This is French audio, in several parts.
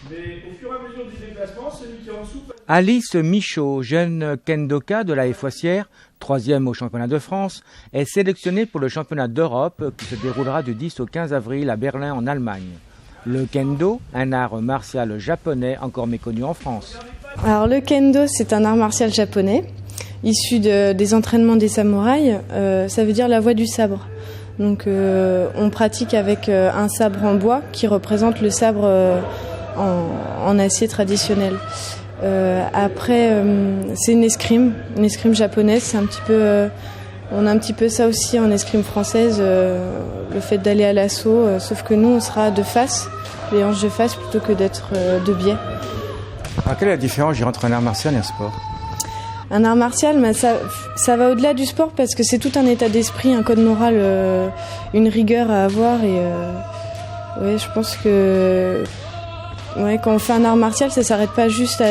Mais au fur et à mesure du déplacement, celui qui est en dessous... Alice Michaud, jeune kendoka de la Foissière, 3e au championnat de France, est sélectionnée pour le championnat d'Europe qui se déroulera du 10 au 15 avril à Berlin en Allemagne. Le kendo, un art martial japonais encore méconnu en France. Alors le kendo, c'est un art martial japonais, issu des entraînements des samouraïs. Ça veut dire la voie du sabre. Donc on pratique avec un sabre en bois qui représente le sabre en acier traditionnel. Après, c'est une escrime japonaise. C'est un petit peu, on a un petit peu ça aussi en escrime française, le fait d'aller à l'assaut. Sauf que nous, on sera de face, les hanches de face plutôt que d'être de biais. Alors, quelle est la différence entre un art martial et un sport ? Un art martial, ça va au-delà du sport parce que c'est tout un état d'esprit, un code moral, une rigueur à avoir. Et ouais, je pense que quand on fait un art martial, ça s'arrête pas juste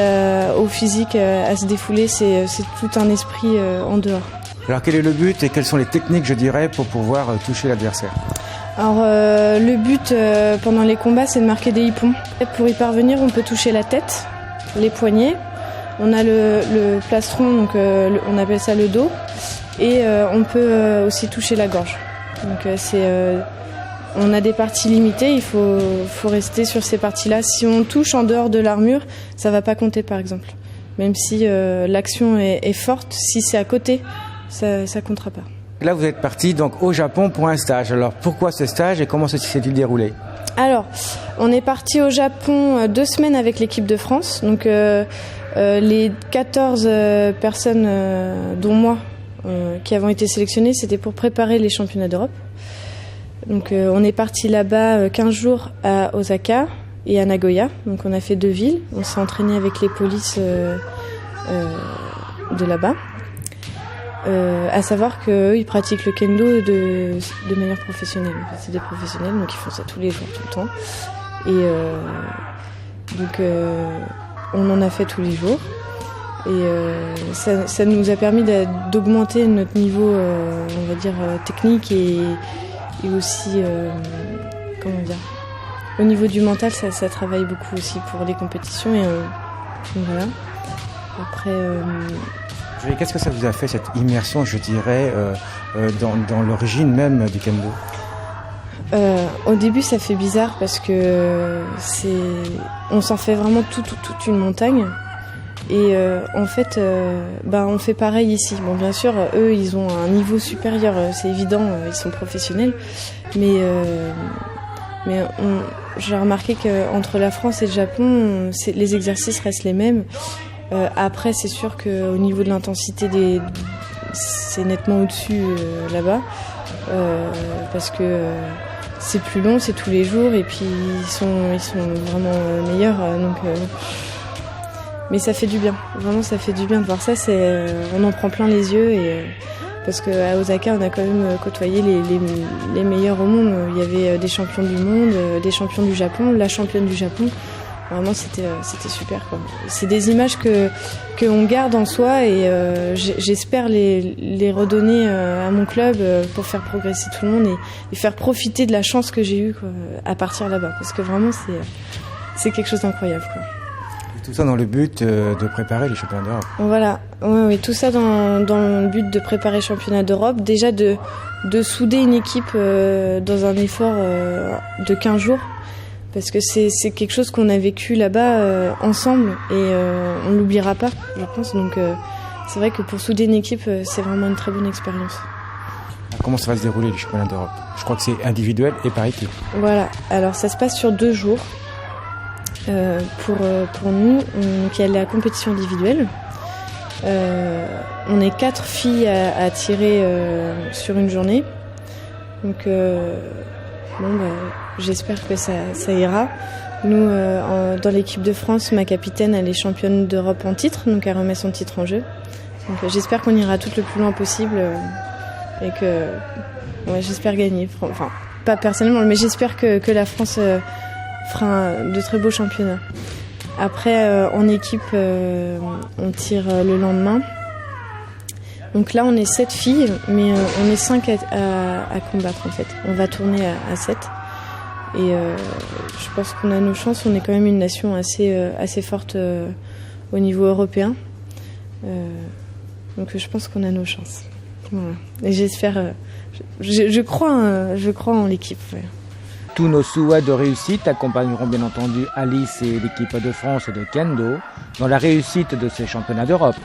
au physique, à se défouler, c'est tout un esprit en dehors. Alors quel est le but et quelles sont les techniques, je dirais, pour pouvoir toucher l'adversaire ? Alors le but pendant les combats, c'est de marquer des hippons. Pour y parvenir, on peut toucher la tête, les poignets. On a le plastron, donc on appelle ça le dos, et on peut aussi toucher la gorge. Donc on a des parties limitées, il faut rester sur ces parties-là. Si on touche en dehors de l'armure, ça va pas compter par exemple. Même si l'action est forte, si c'est à côté, ça comptera pas. Là, vous êtes parti donc au Japon pour un stage. Alors pourquoi ce stage et comment s'est-il déroulé ? Alors, on est parti au Japon 2 semaines avec l'équipe de France. Donc les 14 personnes, dont moi, qui avons été sélectionnées, c'était pour préparer les championnats d'Europe. Donc on est parti là-bas 15 jours à Osaka et à Nagoya. Donc on a fait 2 villes. On s'est entraîné avec les polices de là-bas. À savoir qu'eux, ils pratiquent le kendo de manière professionnelle. C'est des professionnels, donc ils font ça tous les jours, tout le temps. Et donc on en a fait tous les jours. Et ça nous a permis d'augmenter notre niveau, on va dire, technique et aussi, comment dire, au niveau du mental, ça travaille beaucoup aussi pour les compétitions. Et donc voilà. Après... Qu'est-ce que ça vous a fait, cette immersion, je dirais, dans l'origine même du kendo ? Au début, ça fait bizarre parce que on s'en fait vraiment toute une montagne. Et en fait, on fait pareil ici. Bon, bien sûr, eux, ils ont un niveau supérieur, c'est évident, ils sont professionnels. Mais j'ai remarqué qu'entre la France et le Japon, les exercices restent les mêmes. Après, c'est sûr qu'au niveau de l'intensité, c'est nettement au-dessus là-bas, parce que c'est plus long, c'est tous les jours, et puis ils sont vraiment meilleurs. Mais ça fait du bien, vraiment ça fait du bien de voir ça. On en prend plein les yeux, parce qu'à Osaka, on a quand même côtoyé les meilleurs au monde. Il y avait des champions du monde, des champions du Japon, la championne du Japon. Vraiment, c'était super, quoi. C'est des images que on garde en soi et j'espère les redonner à mon club pour faire progresser tout le monde et faire profiter de la chance que j'ai eue, quoi, à partir là-bas. Parce que vraiment, c'est quelque chose d'incroyable, quoi. Et tout ça dans le but de préparer les championnats d'Europe. Voilà, oui, tout ça dans le but de préparer les championnats d'Europe. Déjà de souder une équipe dans un effort de 15 jours. Parce que c'est quelque chose qu'on a vécu là-bas ensemble et on ne l'oubliera pas, je pense. Donc c'est vrai que pour souder une équipe, c'est vraiment une très bonne expérience. Comment ça va se dérouler les championnats d'Europe ? Je crois que c'est individuel et par équipe. Voilà, alors ça se passe sur 2 jours. Pour nous, il y a la compétition individuelle. On est 4 filles à tirer sur une journée. Donc j'espère que ça ira. Nous, dans l'équipe de France, ma capitaine, elle est championne d'Europe en titre, donc elle remet son titre en jeu. Donc j'espère qu'on ira tout le plus loin possible et que j'espère gagner. Enfin, pas personnellement, mais j'espère que la France fera de très beaux championnats. Après, en équipe, on tire le lendemain. Donc là, on est 7 filles, mais on est 5 à combattre en fait. On va tourner à 7. Et je pense qu'on a nos chances. On est quand même une nation assez forte au niveau européen. Donc je pense qu'on a nos chances. Voilà. Et j'espère, je crois en l'équipe. Ouais. Tous nos souhaits de réussite accompagneront bien entendu Alice et l'équipe de France de kendo dans la réussite de ces championnats d'Europe.